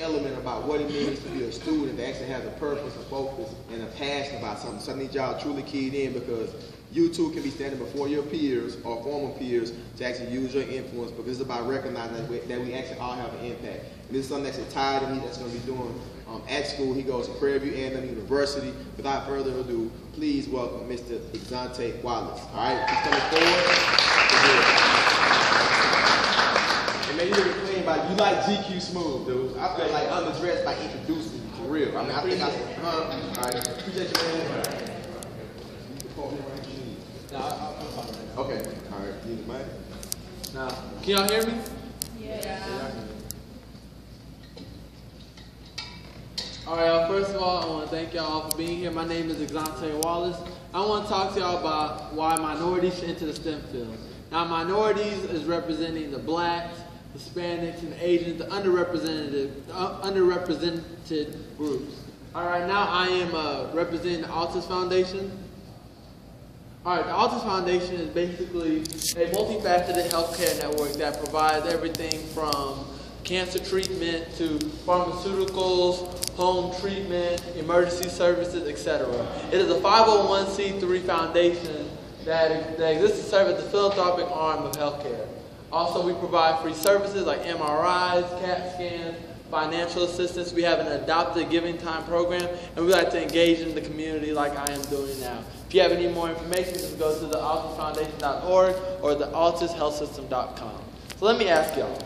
element about what it means to be a student that actually has a purpose, a focus, and a passion about something. So I need y'all truly keyed in, because you too can be standing before your peers or former peers to actually use your influence, because it's about recognizing that we actually all have an impact. And this is something that's tied to me that's going to be doing at school. He goes to Prairie View A&M University. Without further ado, please welcome Mr. Xante Wallace. All right, he's coming forward. And man, you hear me playing by, you like GQ Smooth, dude. I feel like underdressed by introducing you, for real. I mean, I think all right, appreciate you, man. Okay, all right, you need the mic? Now, can y'all hear me? Yeah. All right, y'all, first of all, I want to thank y'all for being here. My name is Xante Wallace. I want to talk to y'all about why minorities should enter the STEM field. Now, minorities is representing the blacks, Hispanics, and Asians, the underrepresented groups. All right, now I am representing the Altus Foundation. All right, the Altus Foundation is basically a multifaceted healthcare network that provides everything from cancer treatment to pharmaceuticals, home treatment, emergency services, etc. It is a 501c3 foundation that exists to serve as the philanthropic arm of healthcare. Also, we provide free services like MRIs, CAT scans, financial assistance. We have an adopted giving time program, and we like to engage in the community like I am doing now. If you have any more information, just go to the altusfoundation.org or the altushealthsystem.com. So let me ask y'all.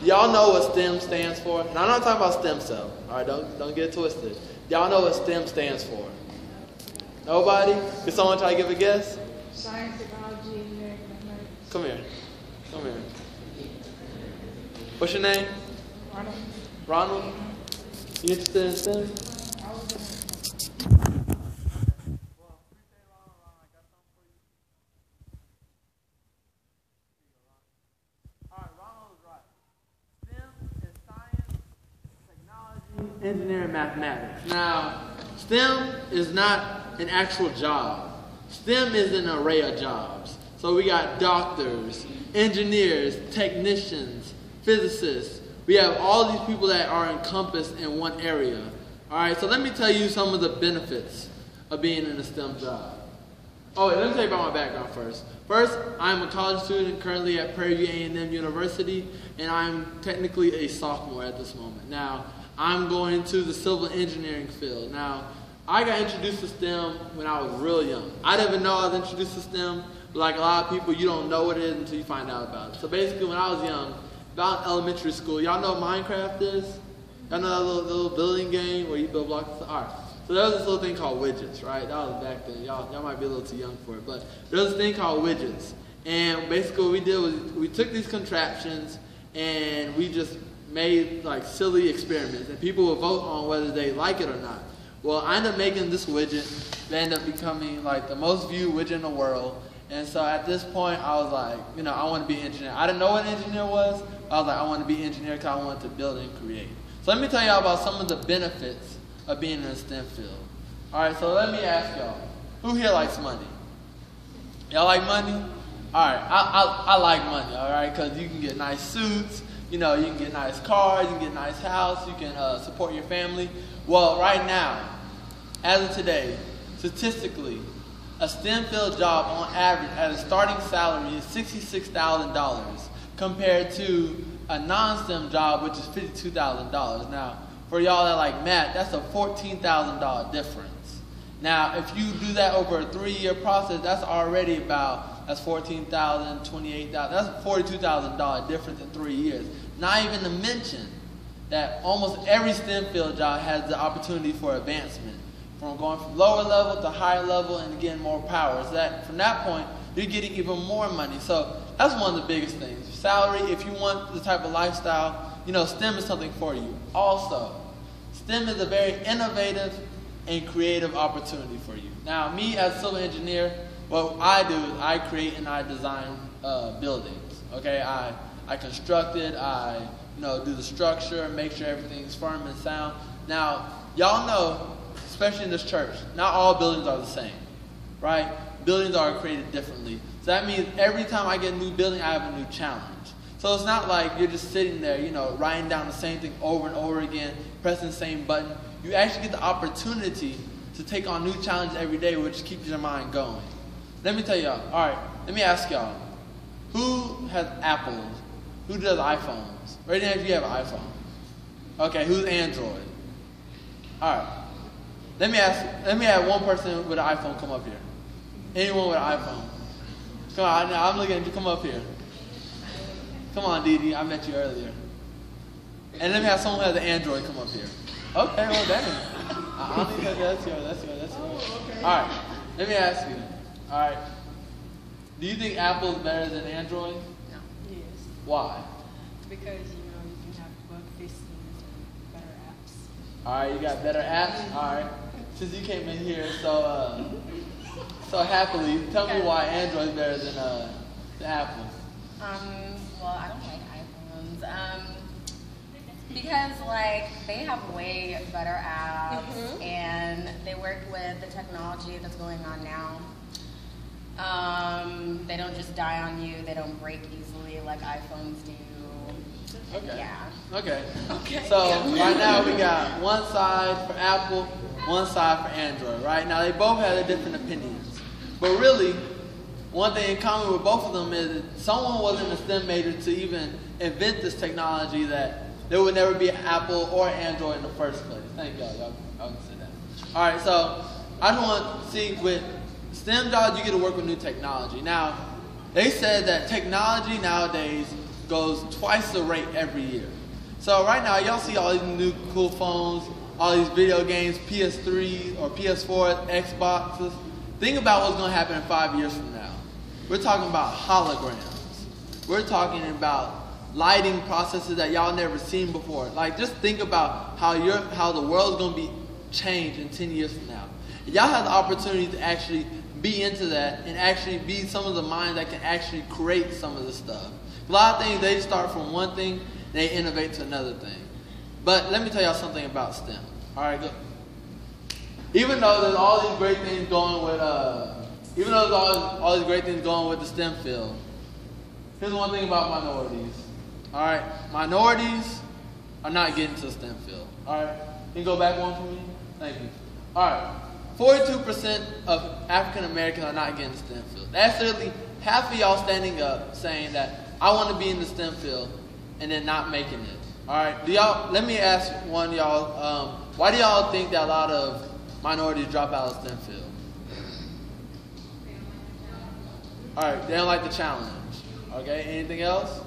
Y'all know what STEM stands for? Now, I'm not talking about stem cell. All right, don't get it twisted. Y'all know what STEM stands for? Nobody? Can someone try to give a guess? Science, technology, engineering, mathematics. Come here. Come here. What's your name? Ronald. Ronald? You interested in STEM? Engineering, mathematics. Now, STEM is not an actual job. STEM is an array of jobs. So we got doctors, engineers, technicians, physicists. We have all these people that are encompassed in one area. All right, so let me tell you some of the benefits of being in a STEM job. Oh, wait, let me tell you about my background first. First, I'm a college student currently at Prairie View A&M University, and I'm technically a sophomore at this moment. Now, I'm going to the civil engineering field. Now, I got introduced to STEM when I was real young. I didn't even know I was introduced to STEM, but like a lot of people, you don't know what it is until you find out about it. So basically, when I was young, about elementary school, y'all know what Minecraft is? Y'all know that little building game where you build blocks? All right. So there was this little thing called widgets, right? That was back then. Y'all might be a little too young for it, but there was this thing called widgets. And basically what we did was we took these contraptions and we just made like silly experiments, and people would vote on whether they like it or not. Well, I ended up making this widget that ended up becoming like the most viewed widget in the world. And so at this point, I was like, you know, I want to be an engineer. I didn't know what an engineer was. I was like, I want to be an engineer because I wanted to build and create. So let me tell y'all about some of the benefits of being in the STEM field. All right, so let me ask y'all, who here likes money? Y'all like money? All right, I like money, all right, because you can get nice suits. You know, you can get nice cars, you can get a nice house, you can support your family. Well, right now, as of today, statistically, a STEM field job on average at a starting salary is $66,000 compared to a non-STEM job, which is $52,000. Now, for y'all that like math, that's a $14,000 difference. Now, if you do that over a 3-year process, that's already that's $14,000, $28,000, that's $42,000 difference in 3 years. Not even to mention that almost every STEM field job has the opportunity for advancement, from going from lower level to higher level and getting more power. So that from that point, you're getting even more money. So that's one of the biggest things. Salary, if you want the type of lifestyle, you know, STEM is something for you. Also, STEM is a very innovative and creative opportunity for you. Now, me as a civil engineer, what I do is I create and I design buildings. Okay, I construct it, I do the structure, make sure everything's firm and sound. Now, y'all know, especially in this church, not all buildings are the same, right? Buildings are created differently. So that means every time I get a new building, I have a new challenge. So it's not like you're just sitting there, writing down the same thing over and over again, pressing the same button. You actually get the opportunity to take on new challenges every day, which keeps your mind going. Let me tell y'all. All right, let me ask y'all. Who has Apples? Who does iPhones? Right now, if you have an iPhone. Okay, who's Android? All right. Let me have one person with an iPhone come up here. Anyone with an iPhone? Come on, I'm looking at you. Come up here. Come on, Dee. I met you earlier. And let me have someone who has an Android come up here. Okay, well, dang. I don't think that's yours. Oh, okay. All right, let me ask you. All right, do you think Apple is better than Android? No. Yes. Why? Because, you can have bug fixes and better apps. All right, you got better apps. All right, since you came in here so happily, tell me why Android is better than Apple. Well, I don't like iPhones. Because they have way better apps and they work with the technology that's going on now. They don't just die on you. They don't break easily like iPhones do. Okay. Yeah. Okay. So right now we got one side for Apple, one side for Android. Right now they both have their different opinions, but really, one thing in common with both of them is that someone wasn't a STEM major to even invent this technology that there would never be an Apple or Android in the first place. Thank y'all. Y'all can say that. All right, so I just want to see with STEM jobs, you get to work with new technology. Now, they said that technology nowadays goes twice the rate every year. So right now, y'all see all these new cool phones, all these video games, PS3 or PS4, Xboxes. Think about what's going to happen in 5 years from now. We're talking about holograms. We're talking about lighting processes that y'all never seen before. Just think about how the world's going to be changed in 10 years from now. And y'all have the opportunity to actually be into that and actually be some of the minds that can actually create some of this stuff. A lot of things, they start from one thing, they innovate to another thing. But let me tell y'all something about STEM. All right, go. Even though there's all these great things going with, all these great things going with the STEM field, here's one thing about minorities. All right, minorities are not getting to the STEM field. All right, can you go back one for me? Thank you. All right, 42% of African Americans are not getting to the STEM field. That's literally half of y'all standing up saying that I want to be in the STEM field and then not making it. All right, let me ask one of y'all, why do y'all think that a lot of minorities drop out of the STEM field? All right, they don't like the challenge. Okay, anything else?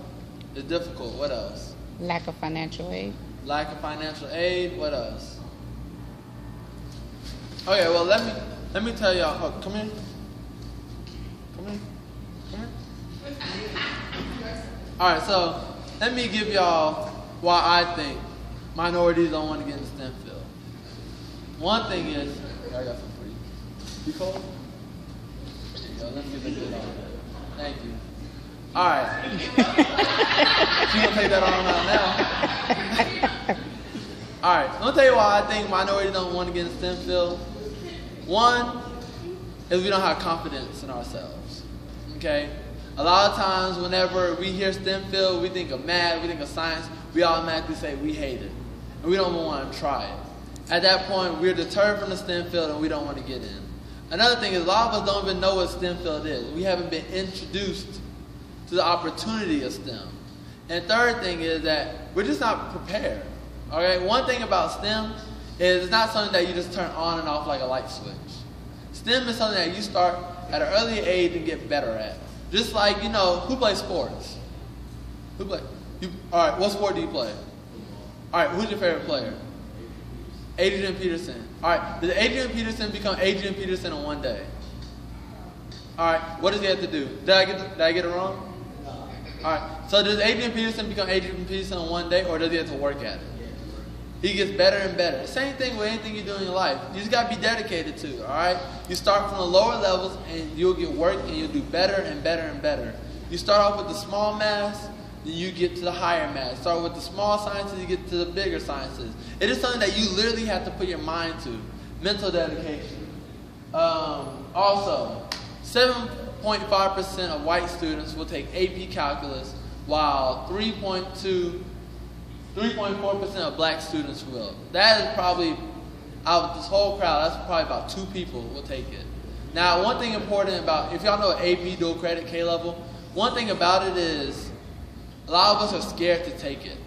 It's difficult. What else? Lack of financial aid. Lack of financial aid. What else? Okay, well let me tell y'all. Oh, come here. All right, so let me give y'all why I think minorities don't want to get in the STEM field. One thing is, I got some for you. You cold? There you go. Let me get the good on. Thank you. All right. She's gonna take that on now. All right. I'm gonna tell you why I think minorities don't want to get in the STEM field. One is we don't have confidence in ourselves. Okay. A lot of times, whenever we hear STEM field, we think of math, we think of science. We automatically say we hate it, and we don't even want to try it. At that point, we're deterred from the STEM field, and we don't want to get in. Another thing is a lot of us don't even know what STEM field is. We haven't been introduced to the opportunity of STEM. And third thing is that we're just not prepared. Okay, one thing about STEM is it's not something that you just turn on and off like a light switch. STEM is something that you start at an early age and get better at. Just like, who plays sports? All right, what sport do you play? All right, who's your favorite player? Adrian Peterson. All right, did Adrian Peterson become Adrian Peterson in one day? All right, what does he have to do? Did I get it wrong? All right, so does Adrian Peterson become Adrian Peterson in one day, or does he have to work at it? He gets better and better. Same thing with anything you do in your life. You just got to be dedicated to it, all right? You start from the lower levels, and you'll get work, and you'll do better and better and better. You start off with the small maths, then you get to the higher maths. Start with the small sciences, you get to the bigger sciences. It is something that you literally have to put your mind to. Mental dedication. Also, 7.5% of white students will take AP Calculus, while 3.4% of black students will. That is probably, out of this whole crowd, that's probably about 2 people will take it. Now, one thing important about, if y'all know AP dual credit K level, one thing about it is a lot of us are scared to take it.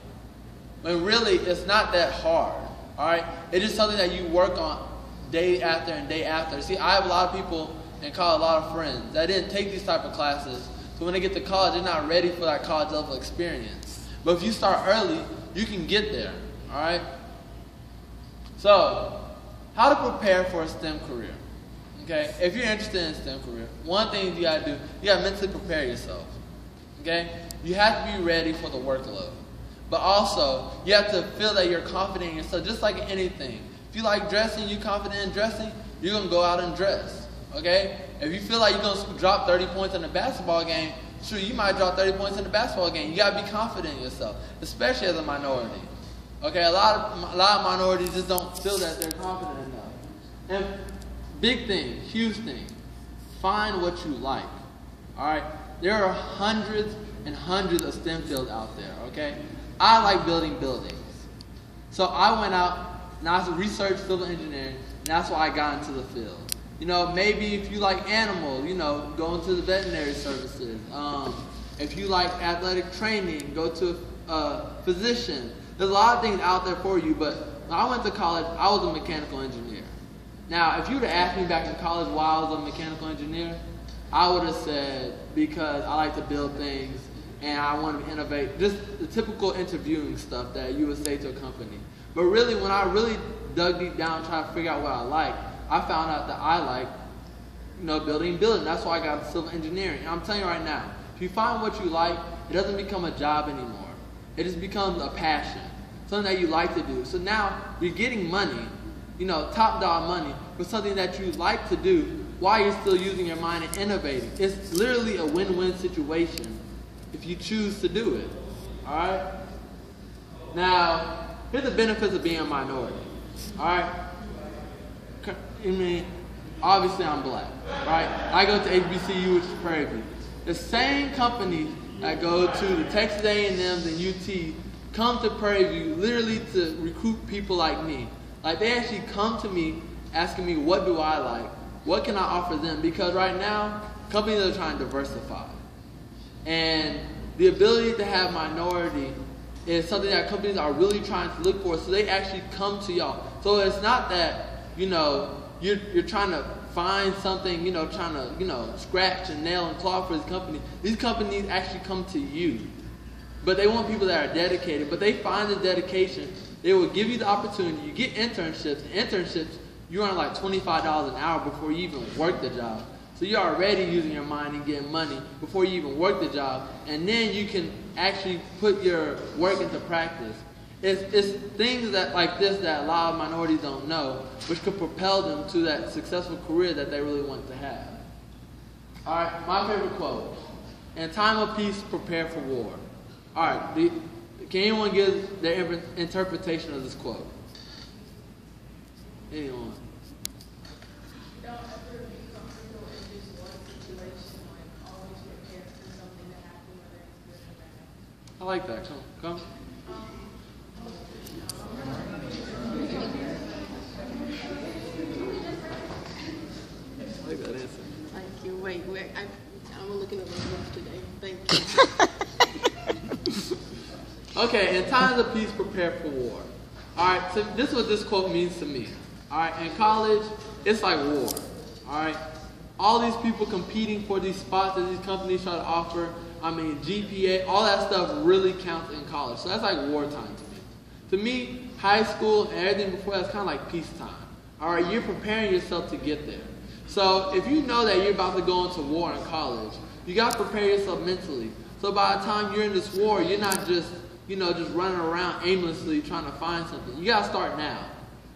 When really, it's not that hard, all right? It is something that you work on day after and day after. See, I have a lot of people in college, a lot of friends that didn't take these type of classes, so when they get to college, they're not ready for that college level experience. But if you start early, you can get there, all right? So, how to prepare for a STEM career, okay? If you're interested in a STEM career, one thing you gotta do, you gotta mentally prepare yourself, okay? You have to be ready for the workload. But also, you have to feel that you're confident in yourself, just like anything. If you like dressing, you're confident in dressing, you're gonna go out and dress, okay? If you feel like you're gonna drop 30 points in a basketball game, sure, you might drop 30 points in the basketball game. You gotta be confident in yourself, especially as a minority. Okay, a lot of minorities just don't feel that they're confident enough. And big thing, huge thing, find what you like. All right, there are hundreds and hundreds of STEM fields out there. Okay, I like building buildings, so I went out and I researched civil engineering, and that's why I got into the field. You know, maybe if you like animals, you know, go into the veterinary services. If you like athletic training, go to a physician. There's a lot of things out there for you, but when I went to college, I was a mechanical engineer. Now, if you would have asked me back in college why I was a mechanical engineer, I would have said because I like to build things and I want to innovate. Just the typical interviewing stuff that you would say to a company. But really, when I really dug deep down and tried to figure out what I like, I found out that I like, you know, building buildings. That's why I got into civil engineering. And I'm telling you right now, if you find what you like, it doesn't become a job anymore. It just becomes a passion, something that you like to do. So now you're getting money, you know, top dollar money for something that you like to do while you're still using your mind and innovating. It's literally a win-win situation if you choose to do it. All right? Now, here's the benefits of being a minority. All right? I mean, obviously I'm black, right? I go to HBCU, which is Prairie View. The same companies that go to the Texas A&Ms and UT come to Prairie View literally to recruit people like me. Like, they actually come to me asking me, what do I like? What can I offer them? Because right now, companies are trying to diversify. And the ability to have minority is something that companies are really trying to look for, so they actually come to y'all. So it's not that, you know, you're trying to find something, you know, trying to, you know, scratch and nail and claw for this company. These companies actually come to you. But they want people that are dedicated. But they find the dedication. They will give you the opportunity. You get internships. Internships, you earn like $25 an hour before you even work the job. So you're already using your mind and getting money before you even work the job. And then you can actually put your work into practice. It's things that like this that a lot of minorities don't know, which could propel them to that successful career that they really want to have. All right, my favorite quote. In time of peace, prepare for war. All right, can anyone give their interpretation of this quote? Anyone? Don't ever be comfortable in just one situation, like always prepare for something to happen, whether it's good or bad. I like that. Come. I like that answer. Thank you. Wait, I'm looking at the books today. Thank you. Okay, in times of peace, prepare for war. All right, so this is what this quote means to me. All right, in college, it's like war. All right, all these people competing for these spots that these companies try to offer. I mean, GPA, all that stuff really counts in college. So that's like wartime to me. To me, high school and everything before that's kind of like peacetime. All right, you're preparing yourself to get there. So if you know that you're about to go into war in college, you got to prepare yourself mentally. So by the time you're in this war, you're not just, you know, just running around aimlessly trying to find something. You got to start now.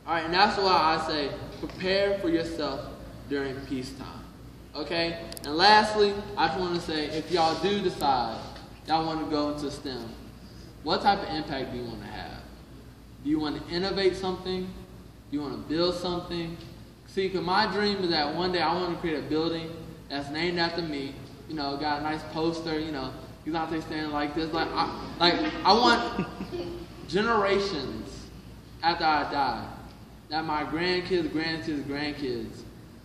All right, and that's why I say prepare for yourself during peacetime. Okay? And lastly, I just want to say, if y'all do decide y'all want to go into STEM, what type of impact do you want to have? Do you want to innovate something? Do you want to build something? See, because my dream is that one day I want to create a building that's named after me. You know, got a nice poster, you know, Xante standing like this. I want generations after I die, that my grandkids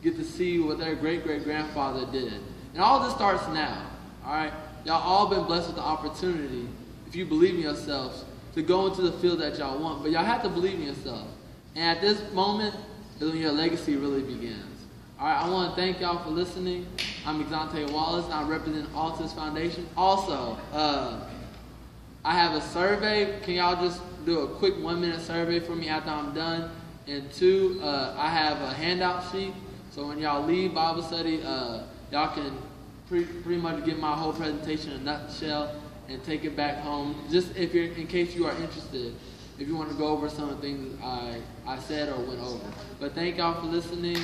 get to see what their great-great-grandfather did. And all this starts now, all right? Y'all all been blessed with the opportunity, if you believe in yourselves, to go into the field that y'all want. But y'all have to believe in yourself. And at this moment is when your legacy really begins. All right, I want to thank y'all for listening. I'm Xante Wallace, and I represent Altus Foundation. Also, I have a survey. Can y'all just do a quick 1-minute survey for me after I'm done? And 2, I have a handout sheet. So when y'all leave Bible study, y'all can pretty much get my whole presentation in a nutshell and take it back home. Just in case you are interested, if you want to go over some of the things I said or went over. But thank y'all for listening.